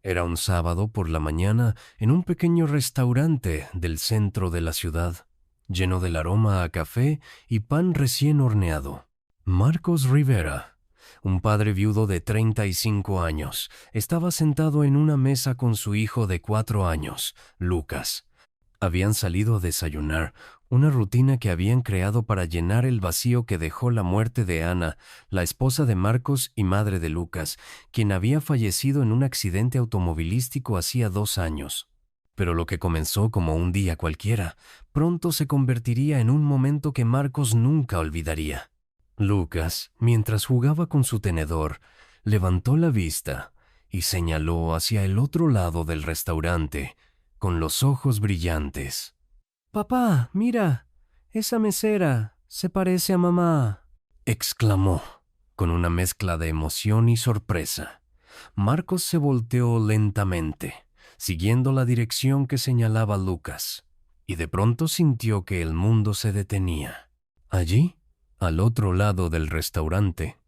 Era un sábado por la mañana en un pequeño restaurante del centro de la ciudad, lleno del aroma a café y pan recién horneado. Marcos Rivera, un padre viudo de 35 años, estaba sentado en una mesa con su hijo de 4 años, Lucas. Habían salido a desayunar, una rutina que habían creado para llenar el vacío que dejó la muerte de Ana, la esposa de Marcos y madre de Lucas, quien había fallecido en un accidente automovilístico hacía 2 años. Pero lo que comenzó como un día cualquiera, pronto se convertiría en un momento que Marcos nunca olvidaría. Lucas, mientras jugaba con su tenedor, levantó la vista y señaló hacia el otro lado del restaurante, con los ojos brillantes. «Papá, mira, esa mesera se parece a mamá», exclamó, con una mezcla de emoción y sorpresa. Marcos se volteó lentamente, siguiendo la dirección que señalaba Lucas, y de pronto sintió que el mundo se detenía. Allí, al otro lado del restaurante,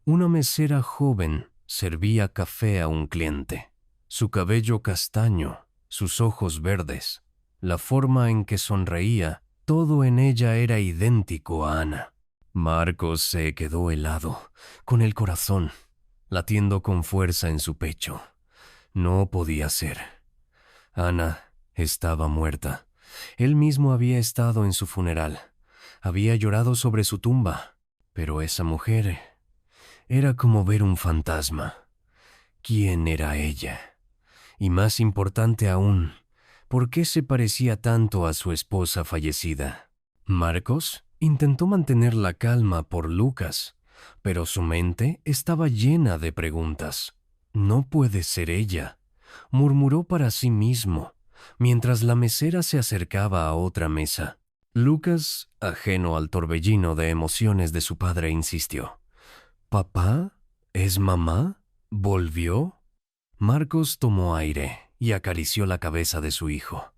una mesera joven servía café a un cliente. Su cabello castaño, sus ojos verdes, la forma en que sonreía, todo en ella era idéntico a Ana. Marcos se quedó helado, con el corazón latiendo con fuerza en su pecho. No podía ser. Ana estaba muerta. Él mismo había estado en su funeral. Había llorado sobre su tumba. Pero esa mujer era como ver un fantasma. ¿Quién era ella? Y más importante aún, ¿por qué se parecía tanto a su esposa fallecida? Marcos intentó mantener la calma por Lucas, pero su mente estaba llena de preguntas. «No puede ser ella», murmuró para sí mismo, mientras la mesera se acercaba a otra mesa. Lucas, ajeno al torbellino de emociones de su padre, insistió. «¿Papá? ¿Es mamá? ¿Volvió?» Marcos tomó aire y acarició la cabeza de su hijo.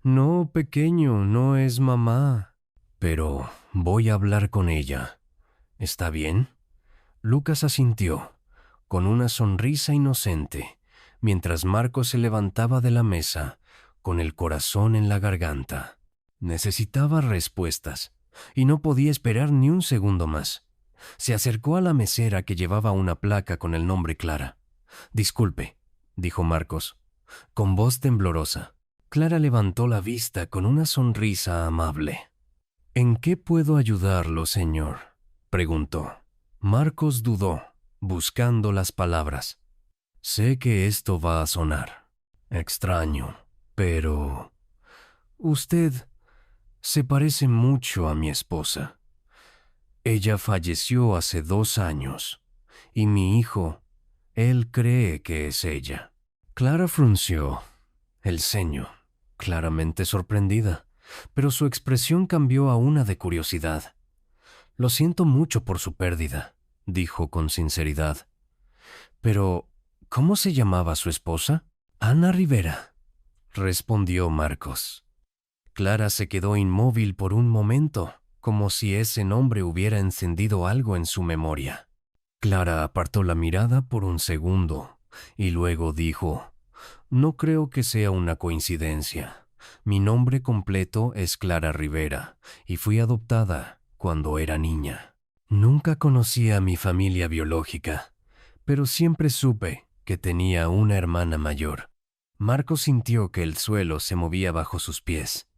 «No, pequeño, no es mamá. Pero voy a hablar con ella. ¿Está bien?» Lucas asintió, con una sonrisa inocente, mientras Marcos se levantaba de la mesa, con el corazón en la garganta. Necesitaba respuestas, y no podía esperar ni un segundo más. Se acercó a la mesera que llevaba una placa con el nombre Clara. «Disculpe», dijo Marcos, con voz temblorosa. Clara levantó la vista con una sonrisa amable. «¿En qué puedo ayudarlo, señor?», preguntó. Marcos dudó, buscando las palabras. «Sé que esto va a sonar extraño, pero usted se parece mucho a mi esposa. Ella falleció hace 2 años, y mi hijo, él cree que es ella». Clara frunció el ceño, claramente sorprendida, pero su expresión cambió a una de curiosidad. «Lo siento mucho por su pérdida», dijo con sinceridad. «Pero, ¿cómo se llamaba su esposa?» «Ana Rivera», respondió Marcos. Clara se quedó inmóvil por un momento, como si ese nombre hubiera encendido algo en su memoria. Clara apartó la mirada por un segundo y luego dijo: «No creo que sea una coincidencia. Mi nombre completo es Clara Rivera y fui adoptada cuando era niña. Nunca conocí a mi familia biológica, pero siempre supe que tenía una hermana mayor». Marco sintió que el suelo se movía bajo sus pies.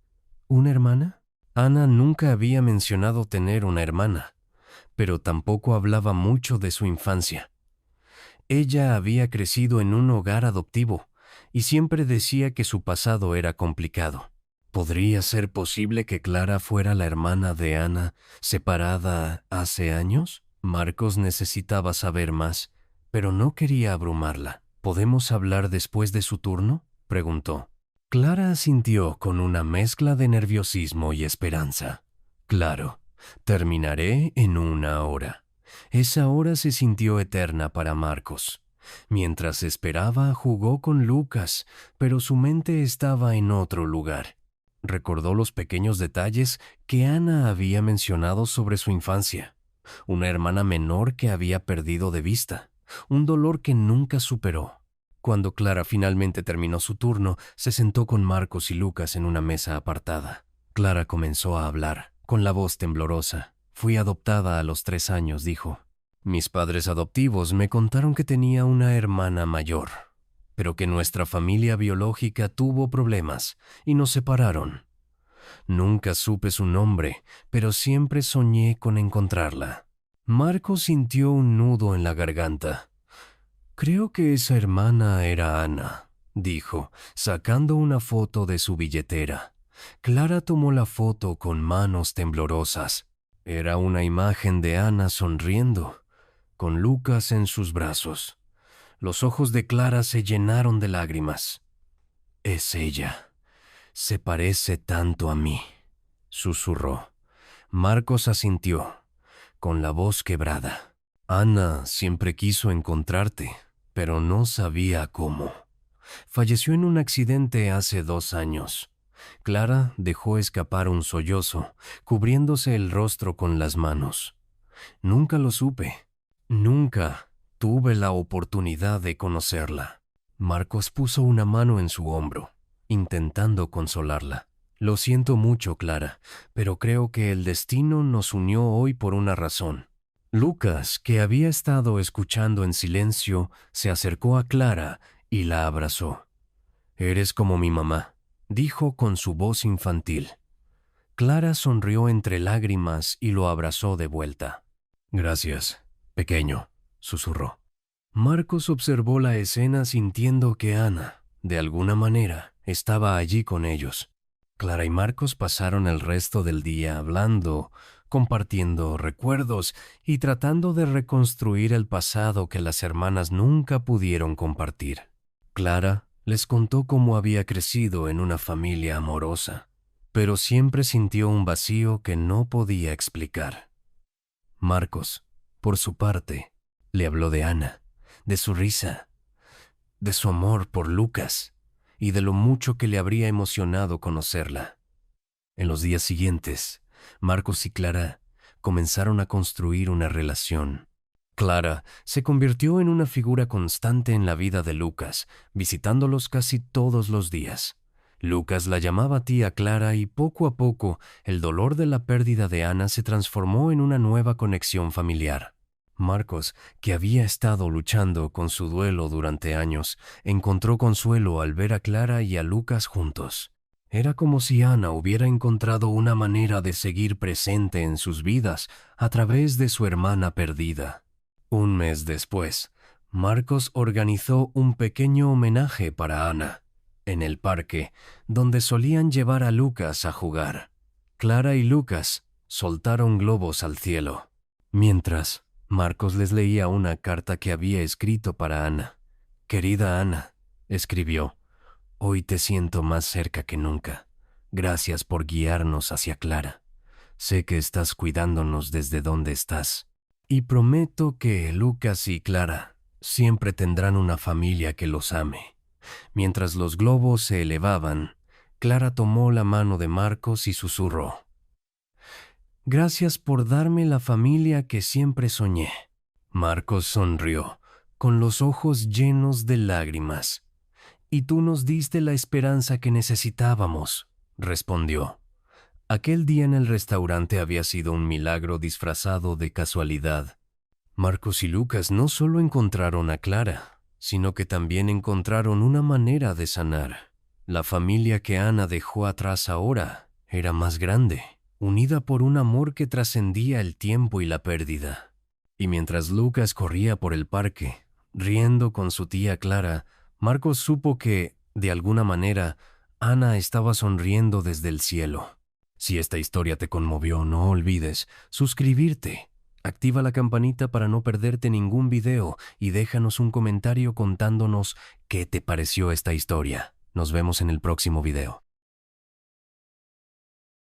¿Una hermana? Ana nunca había mencionado tener una hermana, pero tampoco hablaba mucho de su infancia. Ella había crecido en un hogar adoptivo y siempre decía que su pasado era complicado. ¿Podría ser posible que Clara fuera la hermana de Ana, separada hace años? Marcos necesitaba saber más, pero no quería abrumarla. «¿Podemos hablar después de su turno?», preguntó. Clara asintió con una mezcla de nerviosismo y esperanza. «Claro, terminaré en 1 hora». Esa hora se sintió eterna para Marcos. Mientras esperaba, jugó con Lucas, pero su mente estaba en otro lugar. Recordó los pequeños detalles que Ana había mencionado sobre su infancia. Una hermana menor que había perdido de vista, un dolor que nunca superó. Cuando Clara finalmente terminó su turno, se sentó con Marcos y Lucas en una mesa apartada. Clara comenzó a hablar, con la voz temblorosa. Fui adoptada a los 3 años, dijo. Mis padres adoptivos me contaron que tenía una hermana mayor, pero que nuestra familia biológica tuvo problemas y nos separaron. Nunca supe su nombre, pero siempre soñé con encontrarla. Marcos sintió un nudo en la garganta. Creo que esa hermana era Ana, dijo, sacando una foto de su billetera. Clara tomó la foto con manos temblorosas. Era una imagen de Ana sonriendo, con Lucas en sus brazos. Los ojos de Clara se llenaron de lágrimas. Es ella. Se parece tanto a mí, susurró. Marcos asintió, con la voz quebrada. Ana siempre quiso encontrarte, pero no sabía cómo. Falleció en un accidente hace 2 años. Clara dejó escapar un sollozo, cubriéndose el rostro con las manos. Nunca lo supe. Nunca tuve la oportunidad de conocerla. Marcos puso una mano en su hombro, intentando consolarla. Lo siento mucho, Clara, pero creo que el destino nos unió hoy por una razón. Lucas, que había estado escuchando en silencio, se acercó a Clara y la abrazó. Eres como mi mamá, dijo con su voz infantil. Clara sonrió entre lágrimas y lo abrazó de vuelta. Gracias, pequeño, susurró. Marcos observó la escena sintiendo que Ana, de alguna manera, estaba allí con ellos. Clara y Marcos pasaron el resto del día hablando, compartiendo recuerdos y tratando de reconstruir el pasado que las hermanas nunca pudieron compartir. Clara les contó cómo había crecido en una familia amorosa, pero siempre sintió un vacío que no podía explicar. Marcos, por su parte, le habló de Ana, de su risa, de su amor por Lucas y de lo mucho que le habría emocionado conocerla. En los días siguientes, Marcos y Clara comenzaron a construir una relación. Clara se convirtió en una figura constante en la vida de Lucas, visitándolos casi todos los días. Lucas la llamaba tía Clara y poco a poco el dolor de la pérdida de Ana se transformó en una nueva conexión familiar. Marcos, que había estado luchando con su duelo durante años, encontró consuelo al ver a Clara y a Lucas juntos. Era como si Ana hubiera encontrado una manera de seguir presente en sus vidas a través de su hermana perdida. Un mes después, Marcos organizó un pequeño homenaje para Ana, en el parque, donde solían llevar a Lucas a jugar. Clara y Lucas soltaron globos al cielo, mientras Marcos les leía una carta que había escrito para Ana. Querida Ana, escribió, hoy te siento más cerca que nunca. Gracias por guiarnos hacia Clara. Sé que estás cuidándonos desde donde estás. Y prometo que Lucas y Clara siempre tendrán una familia que los ame. Mientras los globos se elevaban, Clara tomó la mano de Marcos y susurró. Gracias por darme la familia que siempre soñé. Marcos sonrió, con los ojos llenos de lágrimas. Y tú nos diste la esperanza que necesitábamos, respondió. Aquel día en el restaurante había sido un milagro disfrazado de casualidad. Marcos y Lucas no solo encontraron a Clara, sino que también encontraron una manera de sanar. La familia que Ana dejó atrás ahora era más grande, unida por un amor que trascendía el tiempo y la pérdida. Y mientras Lucas corría por el parque, riendo con su tía Clara, Marcos supo que, de alguna manera, Ana estaba sonriendo desde el cielo. Si esta historia te conmovió, no olvides suscribirte. Activa la campanita para no perderte ningún video y déjanos un comentario contándonos qué te pareció esta historia. Nos vemos en el próximo video.